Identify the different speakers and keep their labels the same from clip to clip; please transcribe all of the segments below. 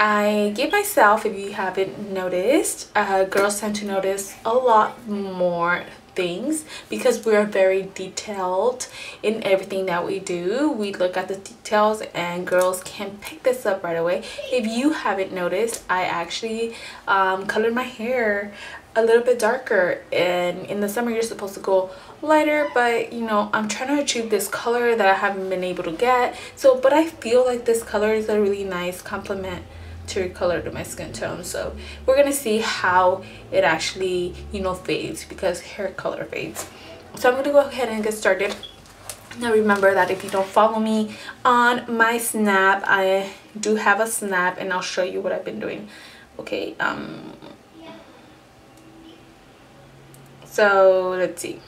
Speaker 1: I gave myself, if you haven't noticed, girls tend to notice a lot more things because we're very detailed in everything that we do. We look at the details, and girls can pick this up right away. If you haven't noticed, I actually colored my hair a little bit darker, and in the summer you're supposed to go lighter, but you know, I'm trying to achieve this color that I haven't been able to get. So but I feel like this color is a really nice complement to color to my skin tone, so we're gonna see how it actually, you know, fades, because hair color fades. So I'm gonna go ahead and get started. Now remember that if you don't follow me on my Snap, I do have a Snap and I'll show you what I've been doing. Okay, so let's see,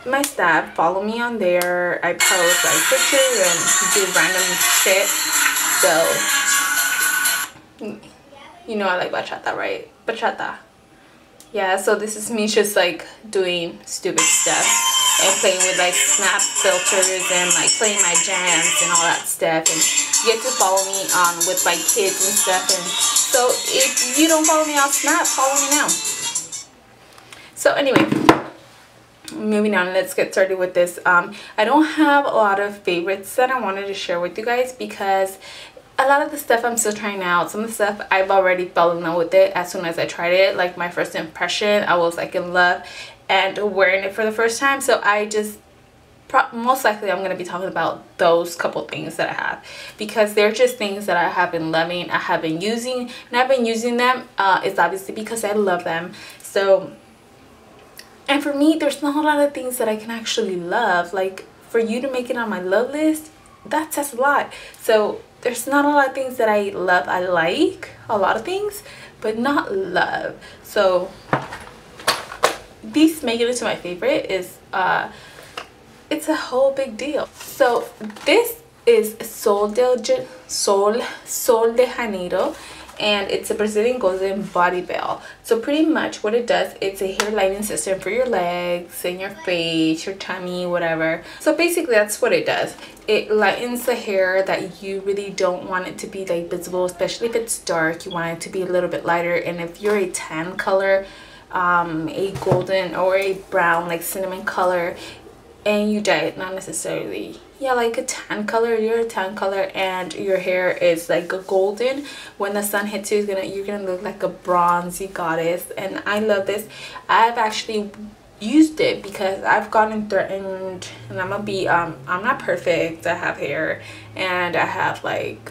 Speaker 1: my Snap, follow me on there. I post like pictures and do random shit. So, you know I like bachata, right? Bachata. Yeah, so this is me just like doing stupid stuff and playing with like Snap filters and like playing my jams and all that stuff. And you get to follow me with my kids and stuff. And so if you don't follow me on Snap, follow me now. So anyway, moving on, let's get started with this. I don't have a lot of favorites that I wanted to share with you guys because a lot of the stuff I'm still trying out. Some of the stuff I've already fell in love with it as soon as I tried it. Like my first impression, I was like in love and wearing it for the first time. So I just most likely I'm going to be talking about those couple things that I have, because they're just things that I have been loving, I have been using, and I've been using them. It's obviously because I love them. So, and for me, there's not a lot of things that I can actually love. Like for you to make it on my love list, that says a lot. So there's not a lot of things that I love. I like a lot of things, but not love. So these make it into my favorite is it's a whole big deal. So this is Sol de Janeiro, and it's a Brazilian golden body veil. So pretty much what it does, it's a hair lightening system for your legs and your face, your tummy, whatever. So basically that's what it does. It lightens the hair that you really don't want it to be like visible, especially if it's dark. You want it to be a little bit lighter. And if you're a tan color, a golden or a brown like cinnamon color, and you dye it, not necessarily, yeah, like a tan color, you're a tan color and your hair is like a golden, when the sun hits you, you're gonna look like a bronzy goddess. And I love this. I've actually used it because I've gotten threatened, and I'm gonna be I'm not perfect. I have hair and I have like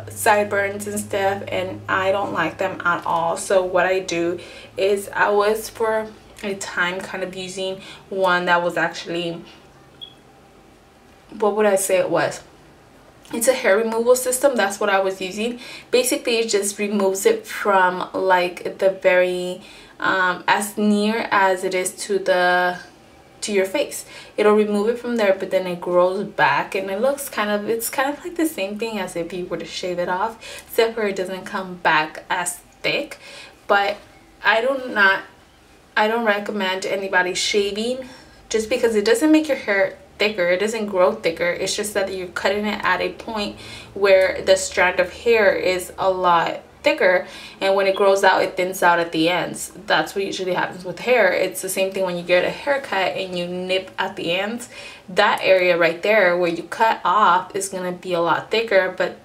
Speaker 1: sideburns and stuff, and I don't like them at all. So what I do is, I was for a time kind of using one that was actually, what would I say it was? It's a hair removal system. That's what I was using. Basically it just removes it from like the very as near as it is to your face. It'll remove it from there, but then it grows back, and it looks it's kind of like the same thing as if you were to shave it off, except for it doesn't come back as thick. But I don't recommend anybody shaving, just because it doesn't make your hair thicker. It doesn't grow thicker. It's just that you're cutting it at a point where the strand of hair is a lot thicker, and when it grows out, it thins out at the ends. That's what usually happens with hair. It's the same thing when you get a haircut and you nip at the ends. That area right there where you cut off is going to be a lot thicker, but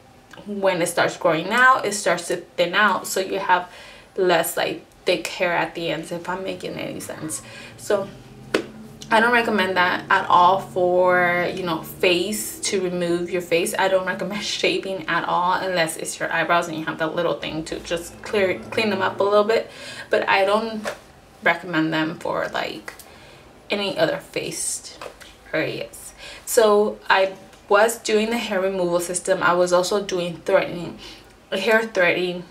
Speaker 1: when it starts growing out, it starts to thin out, so you have less like thick hair at the ends, if I'm making any sense. So I don't recommend that at all for, you know, face, to remove your face. I don't recommend shaving at all unless it's your eyebrows and you have that little thing to just clean them up a little bit. But I don't recommend them for like any other face areas. So I was doing the hair removal system. I was also doing hair threading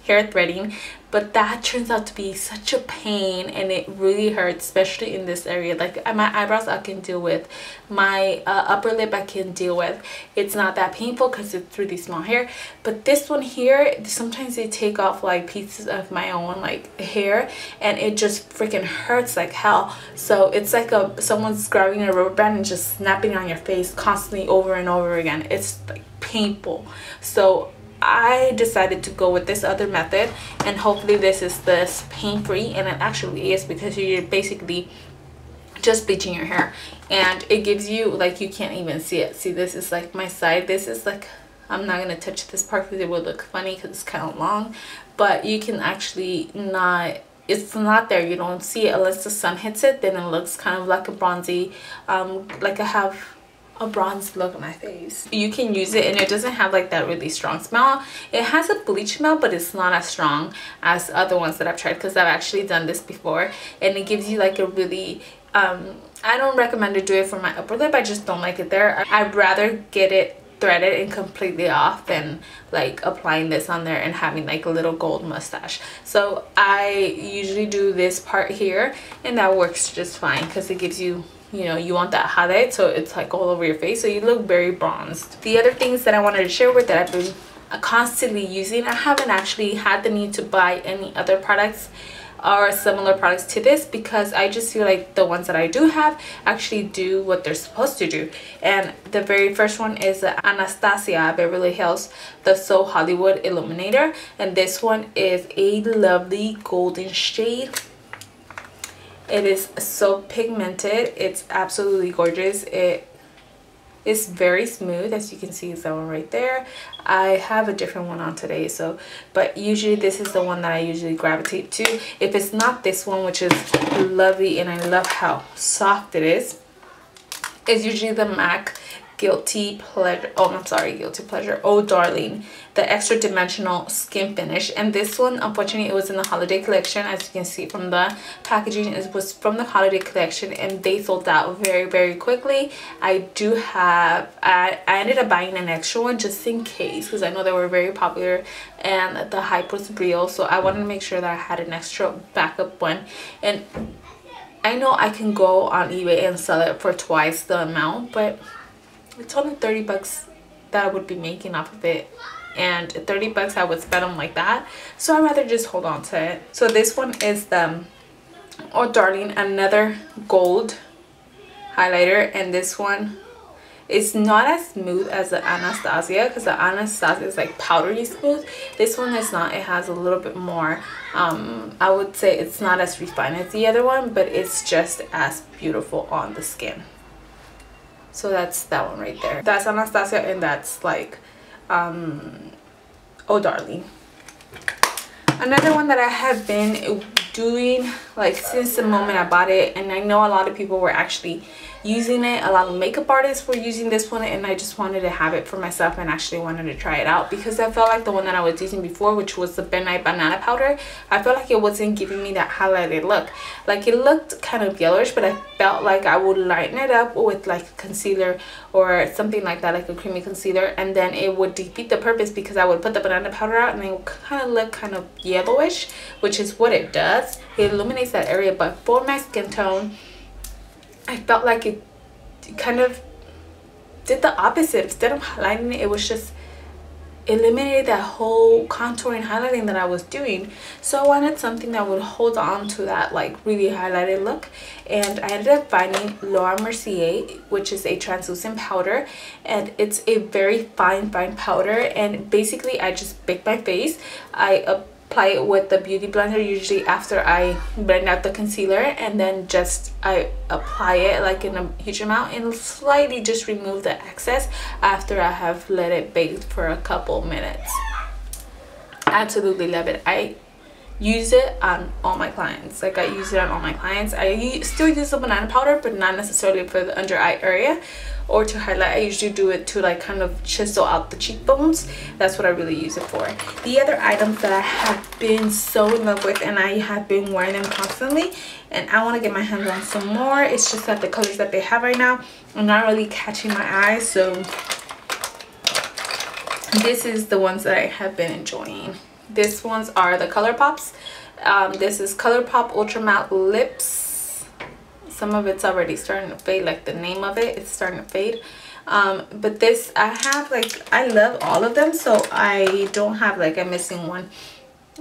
Speaker 1: hair threading, but that turns out to be such a pain and it really hurts, especially in this area. Like my eyebrows I can deal with, my upper lip I can deal with. It's not that painful because it's really small hair, but this one here, sometimes they take off like pieces of my own like hair and it just freaking hurts like hell. So it's like someone's grabbing a rubber band and just snapping on your face constantly over and over again. It's like painful. So I decided to go with this other method, and hopefully this is this pain-free, and it actually is, because you're basically just bleaching your hair and it gives you, like, you can't even see it. See, this is like my side. This is like, I'm not gonna touch this part because it would look funny because it's kind of long, but you can actually not, it's not there, you don't see it unless the sun hits it. Then it looks kind of like a bronzy, like I have a bronze look on my face. You can use it and it doesn't have like that really strong smell. It has a bleach smell, but it's not as strong as other ones that I've tried, because I've actually done this before, and it gives you like a really I don't recommend to do it for my upper lip. I just don't like it there. I'd rather get it threaded and completely off than like applying this on there and having like a little gold mustache. So I usually do this part here, and that works just fine because it gives you, you know, you want that highlight, so it's like all over your face, so you look very bronzed. The other things that I wanted to share with that I've been constantly using, I haven't actually had the need to buy any other products or similar products to this, because I just feel like the ones that I do have actually do what they're supposed to do. And the very first one is the Anastasia Beverly Hills The So Hollywood Illuminator, and this one is a lovely golden shade. It is so pigmented. It's absolutely gorgeous. It is very smooth, as you can see. Is that one right there. I have a different one on today, so, but usually this is the one that I usually gravitate to. If it's not this one, which is lovely and I love how soft it is, it's usually the MAC Guilty Pleasure, oh I'm sorry, Guilty Pleasure, Oh Darling, the extra dimensional skin finish. And this one, unfortunately, it was in the holiday collection. As you can see from the packaging, it was from the holiday collection and they sold out very quickly. I do have, I ended up buying an extra one just in case, because I know they were very popular and the hype was real, so I wanted to make sure that I had an extra backup one. And I know I can go on eBay and sell it for twice the amount, but it's only 30 bucks that I would be making off of it, and 30 bucks I would spend on like that, so I'd rather just hold on to it. So this one is the Oh Darling, another gold highlighter, and this one is not as smooth as the Anastasia, because the Anastasia is like powdery smooth. This one is not. It has a little bit more, I would say it's not as refined as the other one, but it's just as beautiful on the skin. So that's that one right there. That's Anastasia, and that's like Oh Darling. Another one that I have been doing like since the moment I bought it, and I know a lot of people were actually using it, a lot of makeup artists were using this one, and I just wanted to have it for myself and actually wanted to try it out, because I felt like the one that I was using before, which was the Midnight Banana Powder, I felt like it wasn't giving me that highlighted look. Like, it looked kind of yellowish, but I felt like I would lighten it up with like concealer or something like that, like a creamy concealer, and then it would defeat the purpose, because I would put the banana powder out and it would kind of look kind of yellowish, which is what it does. It illuminates that area, but for my skin tone, I felt like it kind of did the opposite. Instead of highlighting it, it was just eliminated that whole contouring highlighting that I was doing. So I wanted something that would hold on to that like really highlighted look, and I ended up finding Laura Mercier, which is a translucent powder, and it's a very fine powder. And basically I just bake my face. I apply it with the beauty blender usually after I blend out the concealer, and then just I apply it like in a huge amount and slightly just remove the excess after I have let it bake for a couple minutes. Absolutely love it. I use it on all my clients. Like, I use it on all my clients. I still use the banana powder, but not necessarily for the under eye area or to highlight. I usually do it to like kind of chisel out the cheekbones. That's what I really use it for. The other items that I have been so in love with, and I have been wearing them constantly, and I want to get my hands on some more, it's just that the colors that they have right now are not really catching my eye. So this is the ones that I have been enjoying. These ones are the Color Pops. This is Color Pop Ultra Matte Lips. Some of it's already starting to fade, like the name of it, it's starting to fade. But this, I have like, I love all of them, so I don't have like a missing one.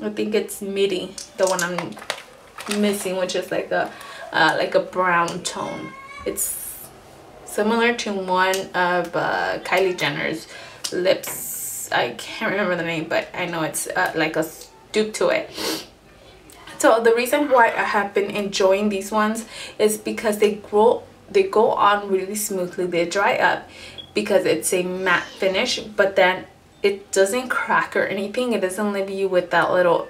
Speaker 1: I think it's Midi, the one I'm missing, which is like a brown tone. It's similar to one of Kylie Jenner's lips. I can't remember the name, but I know it's like a dupe to it. So the reason why I have been enjoying these ones is because they go on really smoothly. They dry up because it's a matte finish, but then it doesn't crack or anything. It doesn't leave you with that little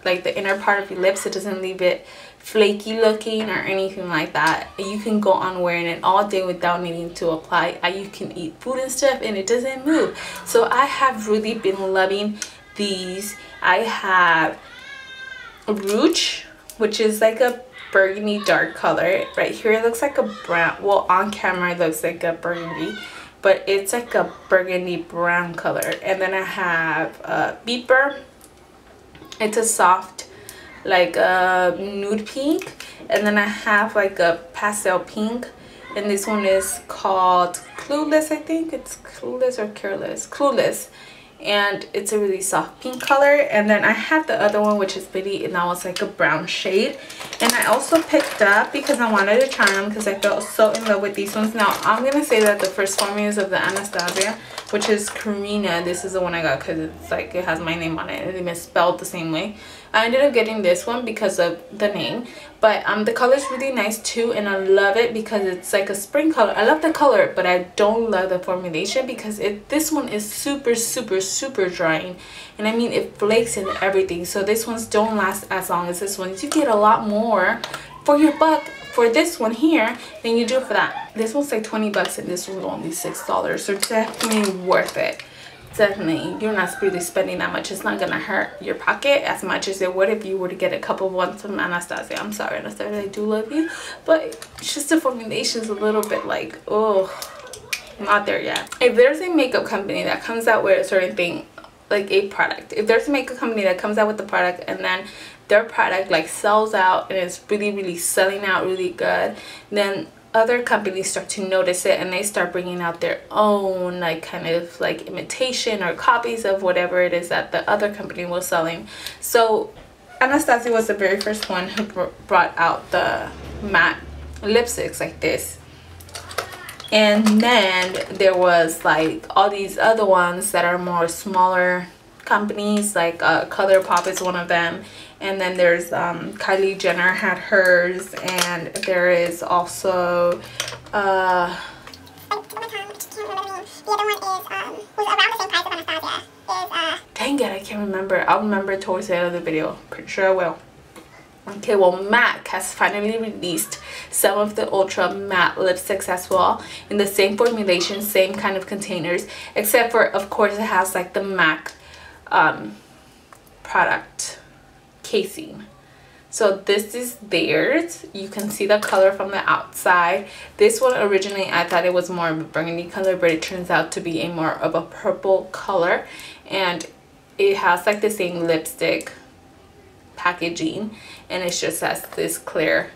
Speaker 1: like the inner part of your lips. It doesn't leave it flaky looking or anything like that. You can go on wearing it all day without needing to apply. You can eat food and stuff and it doesn't move. So I have really been loving these. I have Rouge, which is like a burgundy dark color. Right here it looks like a brown, well on camera it looks like a burgundy, but it's like a burgundy brown color. And then I have Beeper. It's a soft like a nude pink. And then I have like a pastel pink, and this one is called Clueless. I think it's Clueless or Careless, Clueless, and it's a really soft pink color. And then I have the other one, which is Bitty, and that was like a brown shade. And I also picked up, because I wanted to try them because I felt so in love with these ones. Now I'm gonna say that the first formula is of the Anastasia, which is Karina. This is the one I got because it's like it has my name on it and it misspelled the same way. I ended up getting this one because of the name, but the color is really nice too, and I love it because it's like a spring color. I love the color, but I don't love the formulation because this one is super drying, and I mean it flakes and everything. So these ones don't last as long as this one. You get a lot more for your buck for this one here than you do for that. This one's like 20 bucks and this one's only $6, so definitely worth it. Definitely, you're not really spending that much. It's not gonna hurt your pocket as much as it would if you were to get a couple of ones from Anastasia. I'm sorry, Anastasia, I do love you, but it's just the formulation's a little bit like, oh, not there yet. If there's a makeup company that comes out with a certain thing, like a product, if there's a makeup company that comes out with the product and then their product like sells out and it's really selling out really good, then other companies start to notice it and they start bringing out their own like kind of like imitation or copies of whatever it is that the other company was selling. So Anastasia was the very first one who brought out the matte lipsticks like this, and then there was like all these other ones that are more smaller companies, like ColourPop is one of them, and then there's Kylie Jenner had hers, and there is also the other one is was around the same price as Anastasia is dang it, I can't remember. I'll remember towards the end of the video, pretty sure I will. Okay, well, MAC has finally released some of the ultra matte lipsticks as well in the same formulation, same kind of containers, except for of course it has like the MAC product casing. So this is theirs. You can see the color from the outside. This one originally I thought it was more of a burgundy color, but it turns out to be a more of a purple color, and it has like the same lipstick packaging, and it just has this clear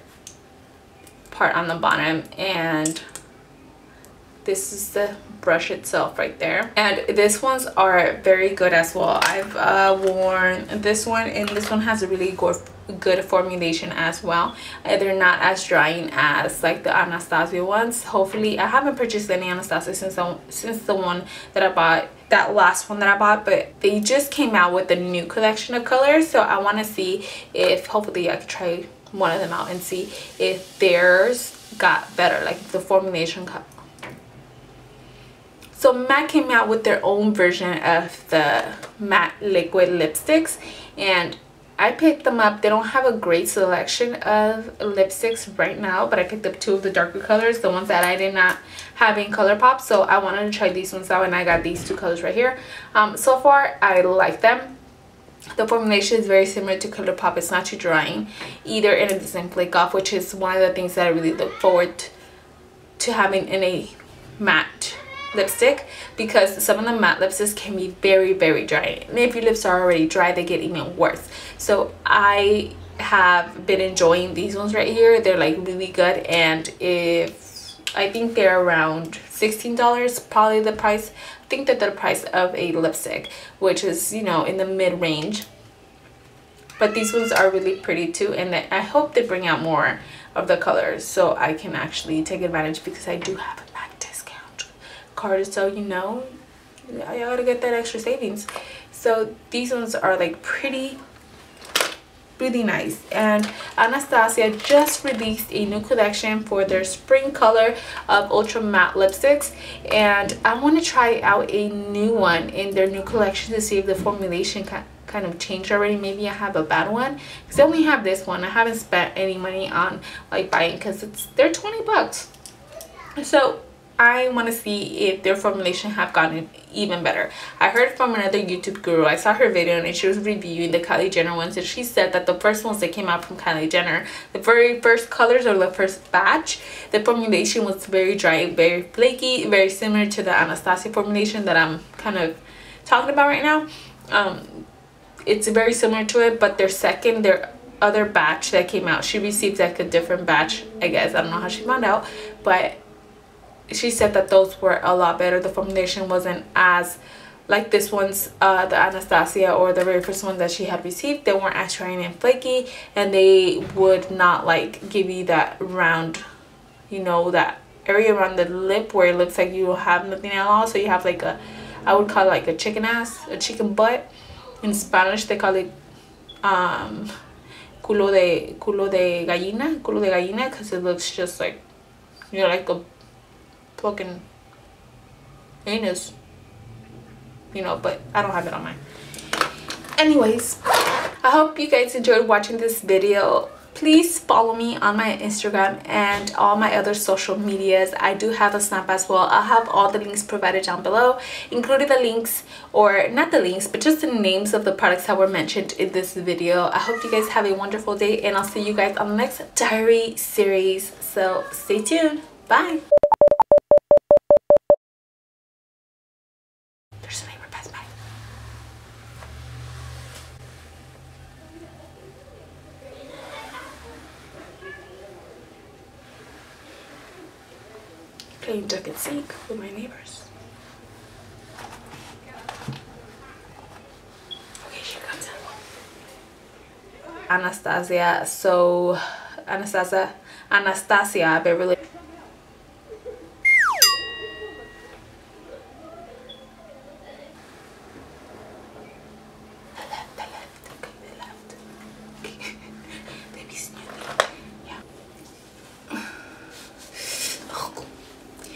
Speaker 1: part on the bottom, and this is the brush itself right there. And these ones are very good as well. I've worn this one, and this one has a really good formulation as well. They're not as drying as like the Anastasia ones. Hopefully, I haven't purchased any Anastasia since the one that I bought, that last one that I bought, but they just came out with a new collection of colors, so I want to see if hopefully I could try one of them out and see if theirs got better, like the formulation got. So MAC came out with their own version of the matte liquid lipsticks, and I picked them up. They don't have a great selection of lipsticks right now, but I picked up two of the darker colors, the ones that I did not have in ColourPop, so I wanted to try these ones out, and I got these two colors right here. So far I like them. The formulation is very similar to ColourPop. It's not too drying either, and it doesn't flake off, which is one of the things that I really look forward to having in a matte lipstick, because some of the matte lipsticks can be very, very dry, and if your lips are already dry, they get even worse. So I have been enjoying these ones right here. They're like really good, and if I think they're around $16, probably the price. I think that the price of a lipstick, which is, you know, in the mid-range. But these ones are really pretty too, and I hope they bring out more of the colors so I can actually take advantage, because I do have a MAC discount card, so you know, I gotta get that extra savings. So these ones are like pretty, really nice. And Anastasia just released a new collection for their spring color of ultra matte lipsticks, and I want to try out a new one in their new collection to see if the formulation kind of changed already. Maybe I have a bad one, because I only have this one. I haven't spent any money on like buying, because they're 20 bucks. So I want to see if their formulation have gotten even better. I heard from another YouTube guru. I saw her video and she was reviewing the Kylie Jenner ones, and she said that the first ones that came out from Kylie Jenner, the very first colors or the first batch, the formulation was very dry, very flaky, very similar to the Anastasia formulation that I'm kind of talking about right now. It's very similar to it, but their other batch that came out, she received like a different batch, I guess. I don't know how she found out, but she said that those were a lot better. The formulation wasn't as like this one's, the Anastasia or the very first one that she had received. They weren't as shiny and flaky, and they would not like give you that round, you know, that area around the lip where it looks like you have nothing at all. So you have like a, I would call it like a chicken ass, a chicken butt. In Spanish they call it culo de gallina, because it looks just like, you know, like a fucking anus, you know, but I don't have it on mine. Anyways, I hope you guys enjoyed watching this video. Please follow me on my Instagram and all my other social medias. I do have a Snap as well. I'll have all the links provided down below, including the links, or not the links, but just the names of the products that were mentioned in this video. I hope you guys have a wonderful day, and I'll see you guys on the next diary series. So stay tuned. Bye. There's a neighbor pass by. Playing duck and seek with my neighbors. Okay, she comes in. Anastasia Beverly